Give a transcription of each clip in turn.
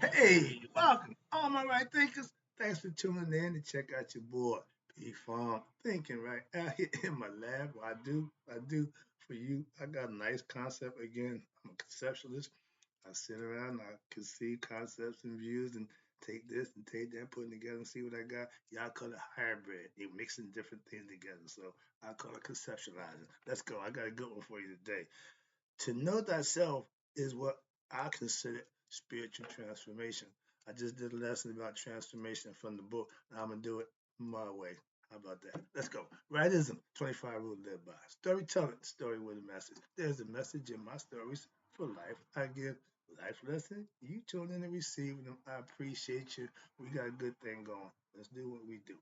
Hey, welcome, all my right thinkers. Thanks for tuning in to check out your boy, P Farm Thinking Right out here in my lab. I do for you. I got a nice concept again. I'm a conceptualist. I sit around, I conceive concepts and views and take this and take that, put it together and see what I got. Y'all call it hybrid. You're mixing different things together. So I call it conceptualizing. Let's go. I got a good one for you today. To know thyself is what I consider spiritual transformation. I just did a lesson about transformation from the book, and I'm going to do it my way. How about that? Let's go. Rightism, 25 rules to live by. Storytelling, story with a message. There's a message in my stories for life. I give life lessons. You tune in and receive them. I appreciate you. We got a good thing going. Let's do what we do.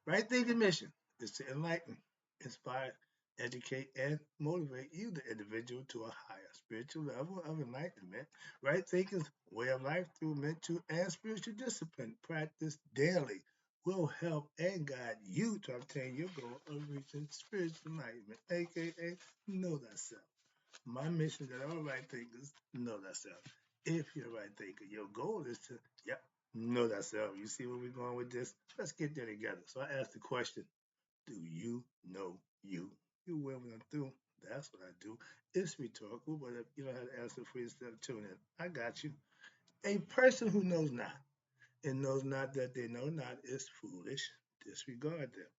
Right thinking mission is to enlighten, inspire, educate, and motivate you, the individual, to a higher spiritual level of enlightenment. Right thinking's way of life through mental and spiritual discipline, practice daily, will help and guide you to obtain your goal of reaching spiritual enlightenment, aka know thyself. My mission that all right thinkers know thyself. If you're a right thinker, your goal is to, yep, know thyself. You see where we're going with this? Let's get there together. So I asked the question, do you know you? You will when I'm through. That's what I do. It's rhetorical, but if you don't have to answer for yourself, tune in. I got you. A person who knows not and knows not that they know not is foolish. Disregard them.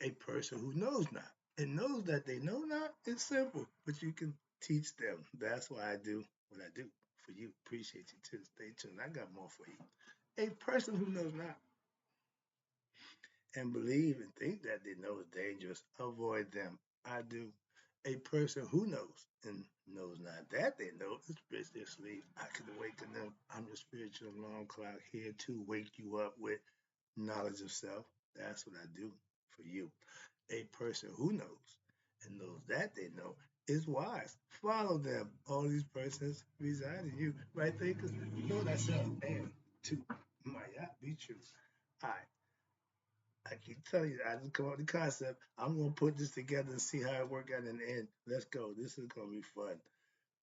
A person who knows not and knows that they know not is simple, but you can teach them. That's why I do what I do for you. Appreciate you too. Stay tuned. I got more for you. A person who knows not and believe and think that they know is dangerous, avoid them. I do. A person who knows and knows not that they know is spiritually asleep. I can awaken them. I'm the spiritual alarm clock here to wake you up with knowledge of self. That's what I do for you. A person who knows and knows that they know is wise. Follow them. All these persons reside in you. Right thinkers, know thyself and to might not be true. I keep telling you, I just come up with the concept. I'm gonna put this together and see how it work out in the end. Let's go. This is gonna be fun.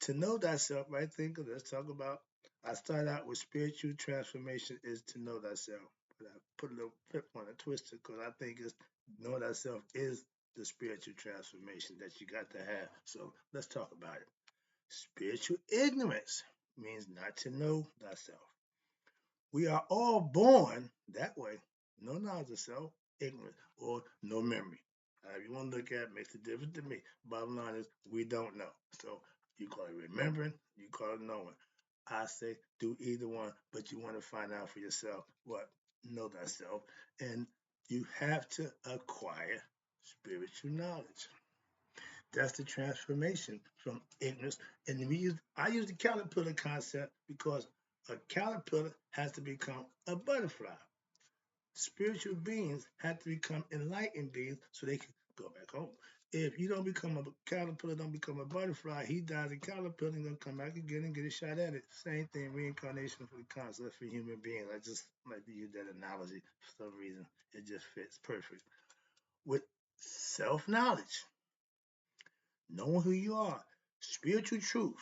To know thyself, right thinker, let's talk about. I start out with spiritual transformation is to know thyself. But I put a little flip on a twister because I think it's know thyself is the spiritual transformation that you got to have. So let's talk about it. Spiritual ignorance means not to know thyself. We are all born that way. No knowledge of self, ignorant, or no memory. However you want to look at it makes a difference to me. Bottom line is we don't know. So you call it remembering, you call it knowing. I say do either one, but you want to find out for yourself what know thyself, and you have to acquire spiritual knowledge. That's the transformation from ignorance. And I use the caterpillar concept because a caterpillar has to become a butterfly. Spiritual beings have to become enlightened beings so they can go back home. If you don't become a caterpillar, don't become a butterfly, he dies a caterpillar and gonna come back again and get a shot at it. Same thing, reincarnation for the concept for human beings. I just like to use that analogy for some reason. It just fits perfect. With self-knowledge, knowing who you are, spiritual truth,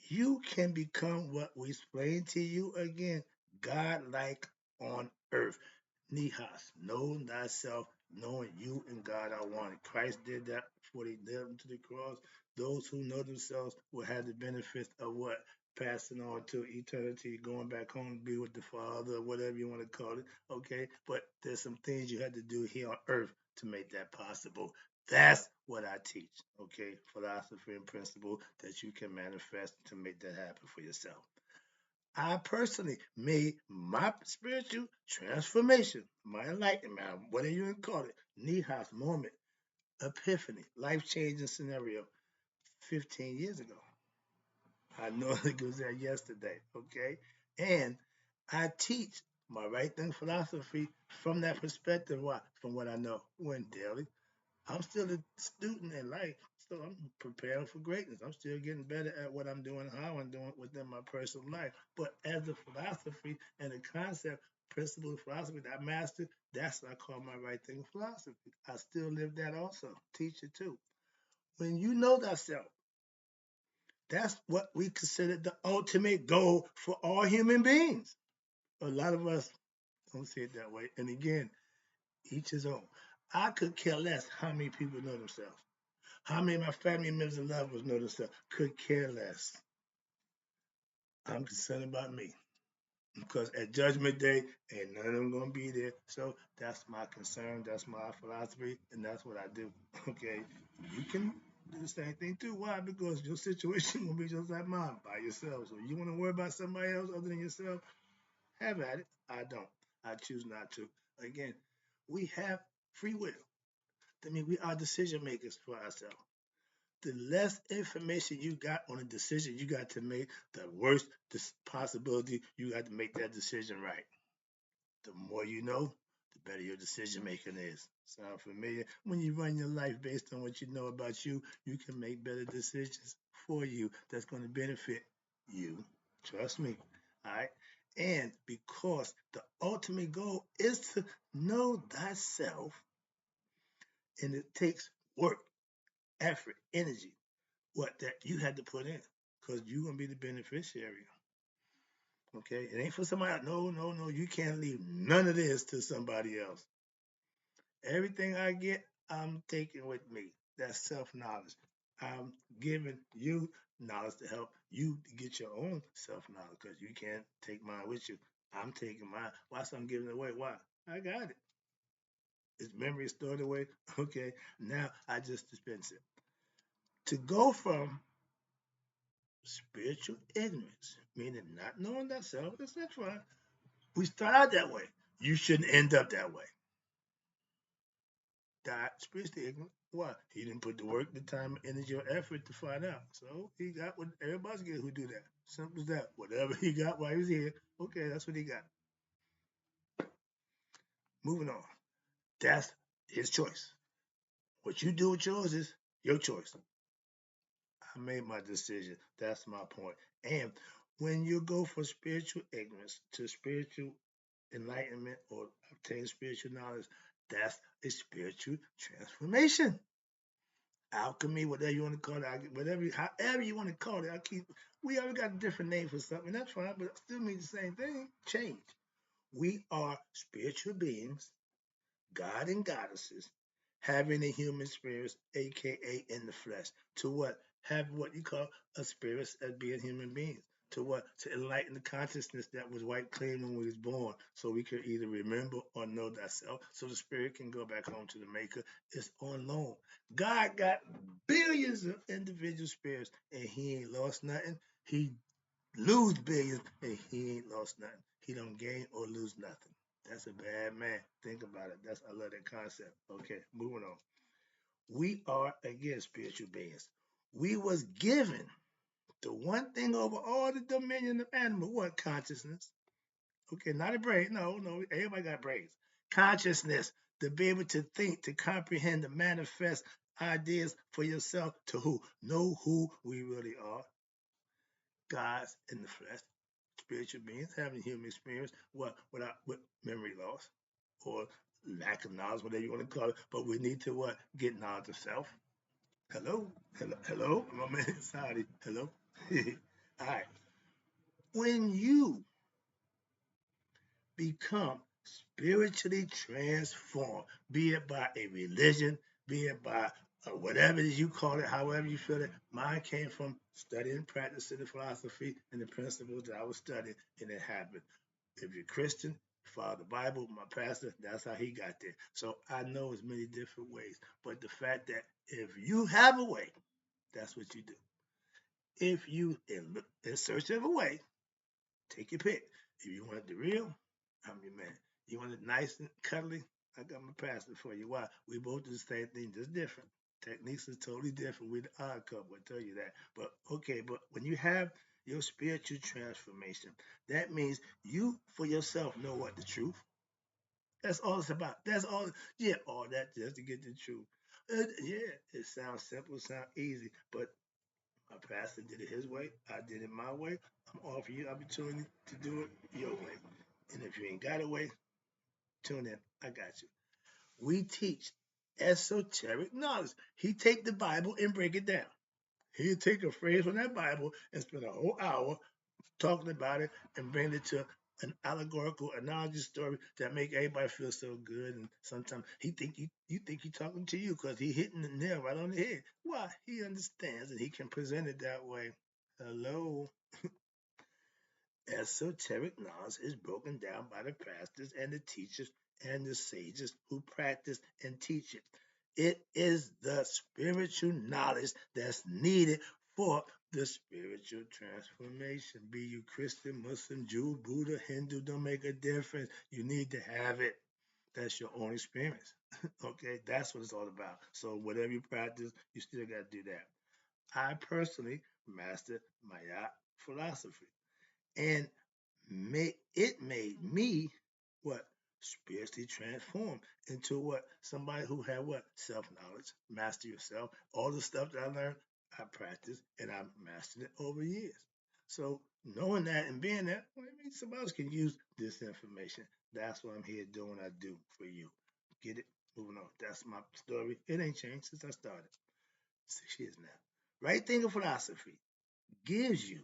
you can become what we explained to you again, God like on earth. Nihas, know thyself, knowing you and God are one. Christ did that before he nailed to the cross. Those who know themselves will have the benefits of what? Passing on to eternity, going back home to be with the Father, whatever you want to call it. Okay, but there's some things you had to do here on earth to make that possible. That's what I teach, okay? Philosophy and principle that you can manifest to make that happen for yourself. I personally made my spiritual transformation, my enlightenment, whatever you want to call it, Nihas moment, epiphany, life changing scenario 15 years ago. I know it was there yesterday, okay? And I teach my right thing philosophy from that perspective. Why? From what I know. When daily, I'm still a student in life, so I'm preparing for greatness. I'm still getting better at what I'm doing, how I'm doing within my personal life. But as a philosophy and a concept, principle of philosophy that I mastered, that's what I call my right thing philosophy. I still live that also, teach it too. When you know thyself, That's what we consider the ultimate goal for all human beings. A lot of us don't see it that way. And again, each his own. I could care less how many people know themselves. How many of my family members and loved ones know themselves. Could care less. I'm concerned about me. Because at Judgment Day, ain't none of them gonna be there. So that's my concern, that's my philosophy, and that's what I do. Okay, you can do the same thing too. Why? Because your situation will be just like mine, by yourself. So you want to worry about somebody else other than yourself? Have at it. I don't. I choose not to. Again, we have free will. I mean, we are decision makers for ourselves. The less information you got on a decision you got to make, the worse the possibility you got to make that decision right. The more you know, the better your decision making is. Sound familiar? When you run your life based on what you know about you, you can make better decisions for you that's going to benefit you. Trust me. All right. And because the ultimate goal is to know thyself, and it takes work, effort, energy, what that you had to put in, because you're going to be the beneficiary. Okay. It ain't for somebody else. No, no, no. You can't leave none of this to somebody else. Everything I get, I'm taking with me. That's self knowledge. I'm giving you knowledge to help you to get your own self knowledge because you can't take mine with you. I'm taking mine. Why? So I'm giving it away. Why? I got it. Its memory is stored away. Okay. Now I just dispense it. To go from spiritual ignorance, meaning not knowing thyself, that's fine. We start out that way. You shouldn't end up that way. Died spiritually ignorant. Why? He didn't put the work, the time, energy, or effort to find out. So he got what everybody's getting who do that. Simple as that. Whatever he got while he was here, okay, that's what he got. Moving on. That's his choice. What you do with yours is your choice. I made my decision. That's my point. And when you go from spiritual ignorance to spiritual enlightenment or obtain spiritual knowledge, that's a spiritual transformation. Alchemy, whatever you want to call it, whatever, however you want to call it. We already got a different name for something. That's fine, but it still means the same thing. Change. We are spiritual beings, God and goddesses, having a human spirit, aka in the flesh. To what? Have what you call a spirit as being human beings. To what? To enlighten the consciousness that was white clean when we was born, so we could either remember or know that self, so the spirit can go back home to the maker. It's on loan. God got billions of individual spirits, and he ain't lost nothing. He lose billions, and he ain't lost nothing. He don't gain or lose nothing. That's a bad man. Think about it. I love that concept. Okay, moving on. We are again spiritual beings. We was given the one thing over all the dominion of animal. What? Consciousness. Okay, not a brain. No, no. Everybody got brains. Consciousness to be able to think, to comprehend, to manifest ideas for yourself. To who? Know who we really are. Gods in the flesh, spiritual beings having human experience. What? Without with memory loss or lack of knowledge, whatever you want to call it. But we need to what? Get knowledge of self. Hello, hello, hello. My man Saudi. Hello. All right. When you become spiritually transformed, be it by a religion, be it by whatever it is you call it, however you feel it. Mine came from studying and practicing the philosophy and the principles that I was studying, and it happened. If you're Christian, follow the Bible. My pastor, that's how he got there. So I know it's many different ways, but the fact that if you have a way, that's what you do. If you in search of a way, take your pick. If you want the real, I'm your man. You want it nice and cuddly? I got my pastor for you. Why? We both do the same thing, just different. Techniques is totally different. We're the odd couple, I tell you that. But okay, but when you have your spiritual transformation, that means you for yourself know what the truth. That's all it's about. That's all. Yeah, all that just to get the truth. Yeah, it sounds simple, sounds easy, but my pastor did it his way. I did it my way. I'm offering you the opportunity to do it your way. And if you ain't got a way, tune in. I got you. We teach esoteric knowledge. He take the Bible and break it down. He'd take a phrase from that Bible and spend a whole hour talking about it and bring it to an allegorical analogy story that make everybody feel so good. And sometimes you think he talking to you because he hitting the nail right on the head. Why? He understands and he can present it that way. Hello. Esoteric knowledge is broken down by the pastors and the teachers and the sages who practice and teach it. It is the spiritual knowledge that's needed for the spiritual transformation. Be you Christian, Muslim, Jew, Buddha, Hindu, don't make a difference. You need to have it. That's your own experience. Okay, that's what it's all about. So whatever you practice, you still got to do that. I personally mastered Maya philosophy and it made me what spiritually transformed into what somebody who had what self-knowledge, master yourself, all the stuff that I learned, I practiced and I mastered it over years. So knowing that and being that, well, I mean, somebody else can use this information. That's what I'm here doing. I do for you. Get it? Moving on. That's my story. It ain't changed since I started 6 years now. Right thinking philosophy gives you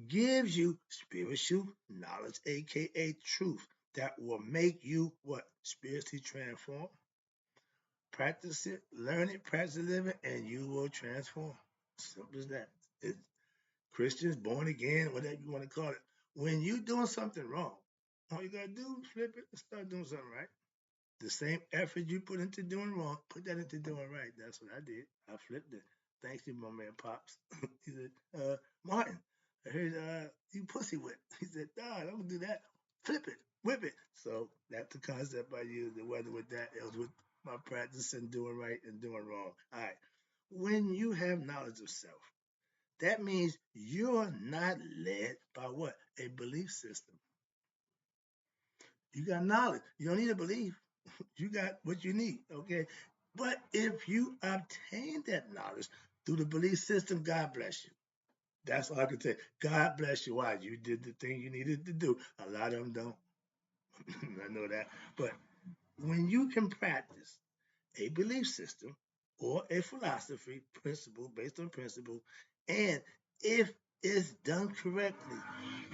gives you spiritual knowledge, aka truth, that will make you what? Spiritually transform. Practice it, learn it, practice it, live it, and you will transform. Simple as that. It's Christians, born again, whatever you want to call it. When you doing something wrong, all you gotta do is flip it and start doing something right. The same effort you put into doing wrong, put that into doing right. That's what I did. I flipped it. Thanks to my man Pops. He said, Martin, I heard you pussy whip. He said, nah, don't do that. Flip it, whip it. So that's the concept I used. It wasn't with that, it was with my practice and doing right and doing wrong. All right. When you have knowledge of self, that means you're not led by what? A belief system. You got knowledge. You don't need a belief. You got what you need, okay? But if you obtain that knowledge through the belief system, God bless you. That's all I can say. God bless you. Why? You did the thing you needed to do. A lot of them don't. I know that. But when you can practice a belief system or a philosophy principle based on principle, and if it's done correctly,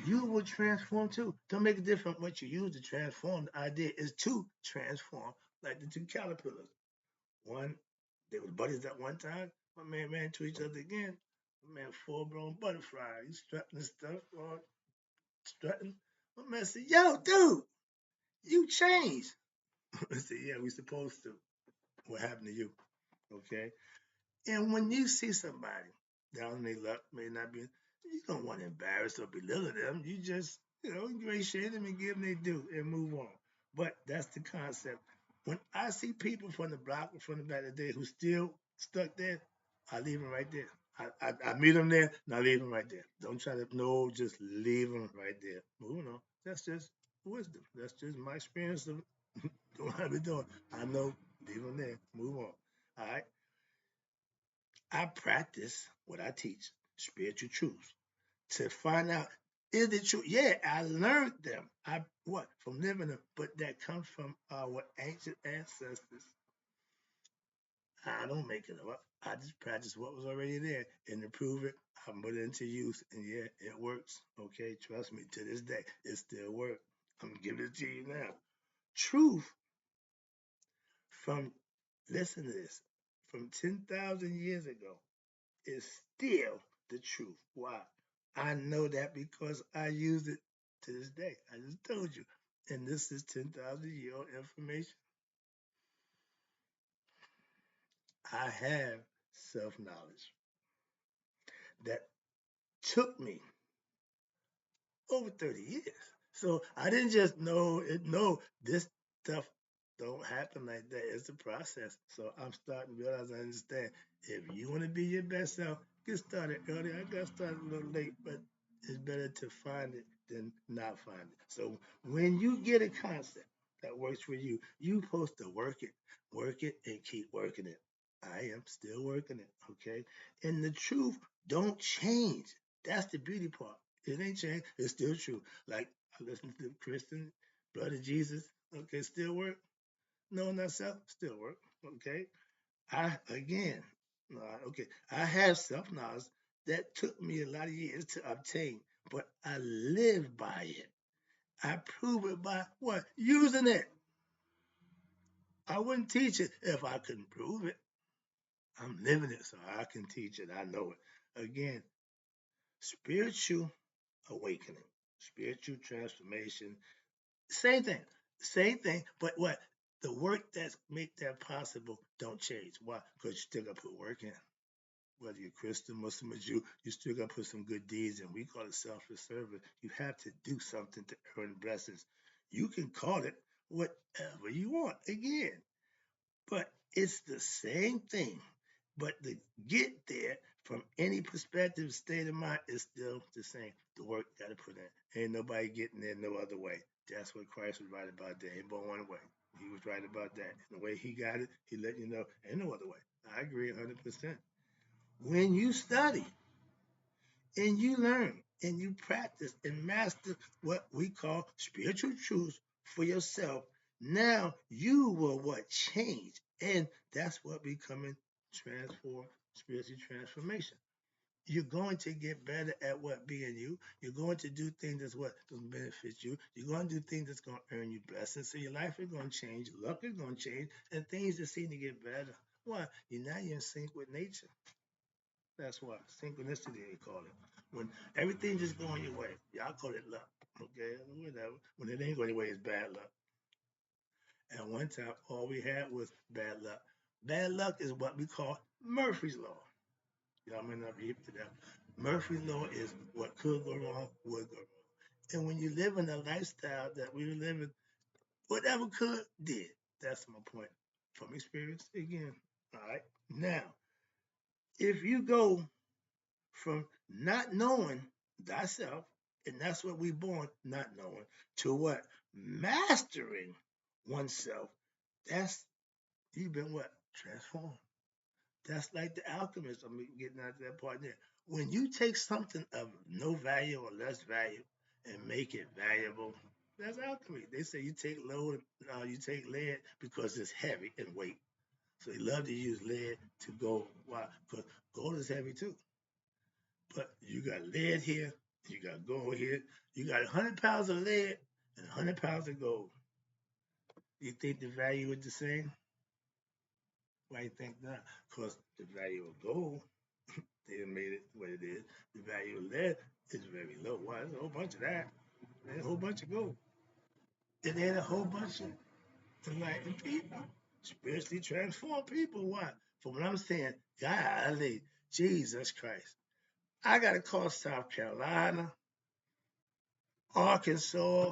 you will transform too. Don't make a difference what you use to transform. The idea is to transform, like the two caterpillars. One, they were buddies at one time. My man ran into each other again. My man, full blown butterfly. He's strutting and stuff, strutting. My man said, "Yo, dude, you changed." I said, "Yeah, we supposed to. What happened to you?" Okay. And when you see somebody down in their luck, may not be, you don't want to embarrass or belittle them. You just, ingratiate them and give them their due and move on. But that's the concept. When I see people from the block or from the back of the day who still stuck there, I leave them right there. I meet them there, and I leave them right there. Don't try to, no, just leave them right there. Moving on. That's just wisdom. That's just my experience of what I've been doing. I know, leave them there. Move on. All right. I practice what I teach, spiritual truths, to find out is it true? Yeah, I learned them. I what from living them, but that comes from our ancient ancestors. I don't make it up. I just practice what was already there and to prove it, I put it into use, and yeah, it works. Okay, trust me. To this day, it still works. I'm giving it to you now. Truth from listen to this from 10,000 years ago is still the truth. Why? I know that because I use it to this day. I just told you. And this is 10,000-year old information. I have self knowledge that took me over 30 years. So I didn't just know it. No, this stuff don't happen like that. It's a process. So I'm starting to realize I understand. If you want to be your best self, get started early. I got started a little late, but it's better to find it than not find it. So when you get a concept that works for you, you supposed to work it, and keep working it. I am still working it, okay? And the truth don't change. That's the beauty part. It ain't changed. It's still true. Like I listen to Christian, blood of Jesus. Okay, still work. Knowing thyself, still work. Okay. I again, Okay, I have self knowledge that took me a lot of years to obtain, but I live by it. I prove it by what? Using it. I wouldn't teach it if I couldn't prove it. I'm living it, so I can teach it. I know it. Again, spiritual awakening, spiritual transformation, same thing, same thing. But what? The work that make that possible don't change. Why? Because you still got to put work in. Whether you're Christian, Muslim, or Jew, you still got to put some good deeds in. We call it selfless service. You have to do something to earn blessings. You can call it whatever you want. Again, but it's the same thing. But to get there from any perspective, state of mind is still the same. The work got to put in. Ain't nobody getting there no other way. That's what Christ was right about that. Ain't but one way. He was right about that. And the way he got it, he let you know ain't no other way. I agree 100%. When you study and you learn and you practice and master what we call spiritual truths for yourself, now you will what change, and that's what becoming transform spiritual transformation. You're going to get better at what being you. You're going to do things that's what going to benefit you. You're going to do things that's going to earn you blessings. So your life is going to change, luck is going to change, and things just seem to get better. Why? You're in sync with nature. That's what synchronicity they call it. When everything just going your way, y'all call it luck. Okay, whatever. When it ain't going your way, it's bad luck. And one time, all we had was bad luck. Bad luck is what we call Murphy's Law. Y'all may not be hip to that. Murphy's Law is what could go wrong would go wrong. And when you live in the lifestyle that we were living, whatever could did. That's my point from experience again. All right. Now, if you go from not knowing thyself, and that's what we born not knowing, to what? Mastering oneself. That's you've been what? Transformed. That's like the alchemist. I'm getting out to that part there. When you take something of no value or less value and make it valuable, that's alchemy. They say you take lead because it's heavy in weight. So they love to use lead to gold. Why? Because gold is heavy too. But you got lead here, you got gold here, you got 100 pounds of lead and 100 pounds of gold. You think the value is the same? Why you think not? Because the value of gold, they made it what it is. The value of lead is very low. Why? There's a whole bunch of that. There's a whole bunch of gold. And then a whole bunch of enlightened people, spiritually transformed people. Why? From what I'm saying, golly, Jesus Christ. I got to call South Carolina, Arkansas,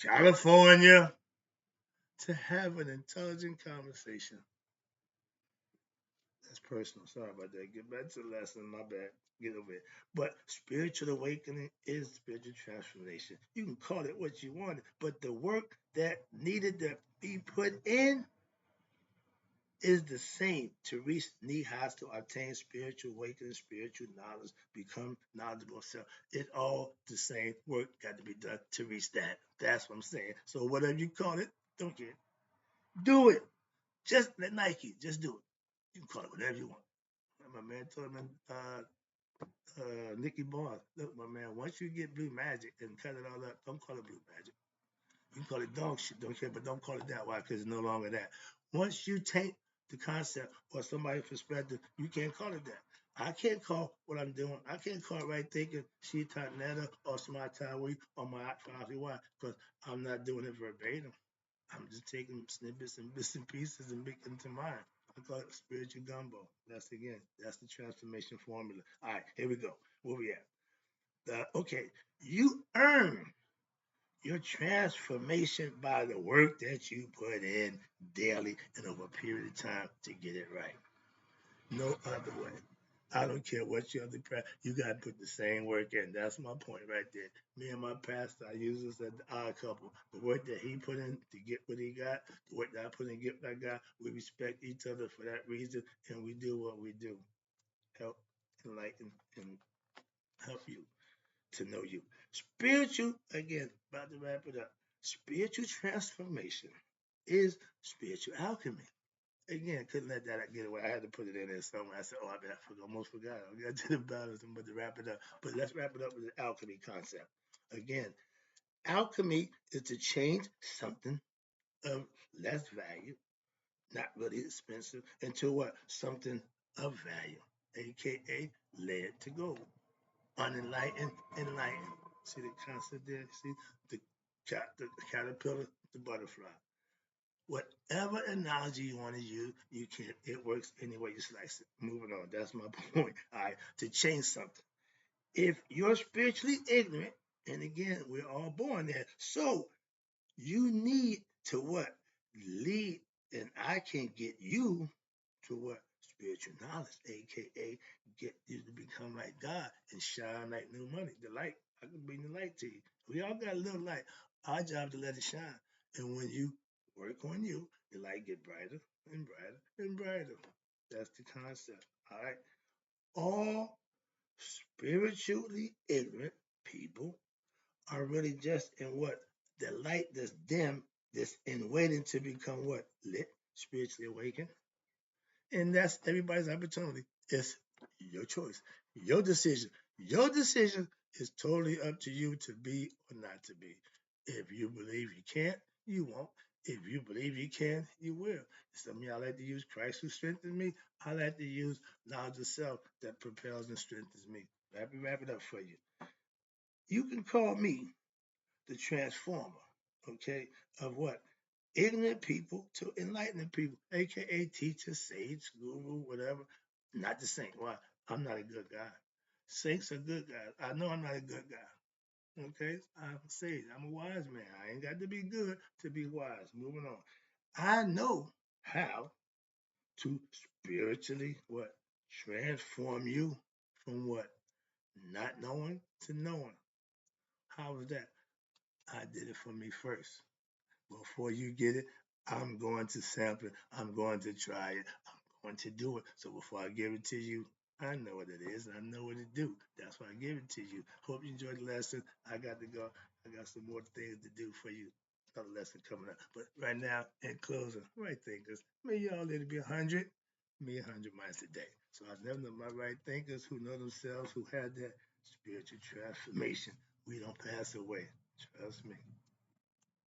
California to have an intelligent conversation. That's personal. Sorry about that. Get back to the lesson. My bad. Get over it. But spiritual awakening is spiritual transformation. You can call it what you want, but the work that needed to be put in is the same to reach knee highs to obtain spiritual awakening, spiritual knowledge, become knowledgeable self. It's all the same work got to be done to reach that. That's what I'm saying. So whatever you call it, don't care. Do it. Just let Nike, just do it. You can call it whatever you want. My man told me, Nicky Barnes, look, my man, once you get Blue Magic and cut it all up, don't call it Blue Magic. You can call it dog shit, don't care, but don't call it that. Why? Because it's no longer that. Once you take the concept or somebody's perspective, you can't call it that. I can't call what I'm doing. I can't call it right thinking, she netta or smart tawi or my father. Why? Because I'm not doing it verbatim. I'm just taking snippets and bits and pieces and making it to mine. I call it spiritual gumbo. That's the transformation formula. All right, here we go. Where we at? Okay, you earn your transformation by the work that you put in daily and over a period of time to get it right. No other way. I don't care what your other practice, you got to put the same work in. That's my point right there. Me and my pastor, I use this as the odd couple. The work that he put in to get what he got, the work that I put in to get what I got, we respect each other for that reason, and we do what we do. Help, enlighten, and help you to know you. Spiritual, again, about to wrap it up. Spiritual transformation is spiritual alchemy. Again, couldn't let that get away. I had to put it in there somewhere. I said, oh, I almost forgot. I got to the balance, but to wrap it up. But let's wrap it up with the alchemy concept. Again, alchemy is to change something of less value, not really expensive, into what? Something of value, aka lead to gold. Unenlightened, enlightened. See the concept there? See the caterpillar, the butterfly. Whatever analogy you want to use, you can. It works any way you slice it. Moving on. That's my point. All right. To change something. If you're spiritually ignorant, and again, we're all born there, so you need to what? Lead, and I can get you to what? Spiritual knowledge, aka get you to become like God and shine like new money. The light, I can bring the light to you. We all got a little light. Our job to let it shine. And when you work on you, the light get brighter and brighter and brighter. That's the concept. All right. All spiritually ignorant people are really just in what? The light that's dim, that's in waiting to become what? Lit, spiritually awakened. And that's everybody's opportunity. It's your choice, your decision. Your decision is totally up to you to be or not to be. If you believe you can't, you won't. If you believe you can, you will. Some of y'all like to use Christ who strengthens me. I like to use knowledge of self that propels and strengthens me. Let me wrap it up for you. You can call me the transformer, okay, of what? Ignorant people to enlightened people, aka teacher, sage, guru, whatever. Not the saint. Why? I'm not a good guy. Saints are good guys. I know I'm not a good guy. Okay, I'm a sage. I'm a wise man. I ain't got to be good to be wise. Moving on. I know how to spiritually what? Transform you from what? Not knowing to knowing. How was that? I did it for me first. Before you get it, I'm going to sample it. I'm going to try it. I'm going to do it. So before I give it to you, I know what it is. I know what to do. That's why I give it to you. Hope you enjoyed the lesson. I got to go. I got some more things to do for you. Another lesson coming up. But right now, in closing, right thinkers, may y'all live to be 100, me 100 miles a day. So I never know my right thinkers who know themselves, who had that spiritual transformation. We don't pass away. Trust me.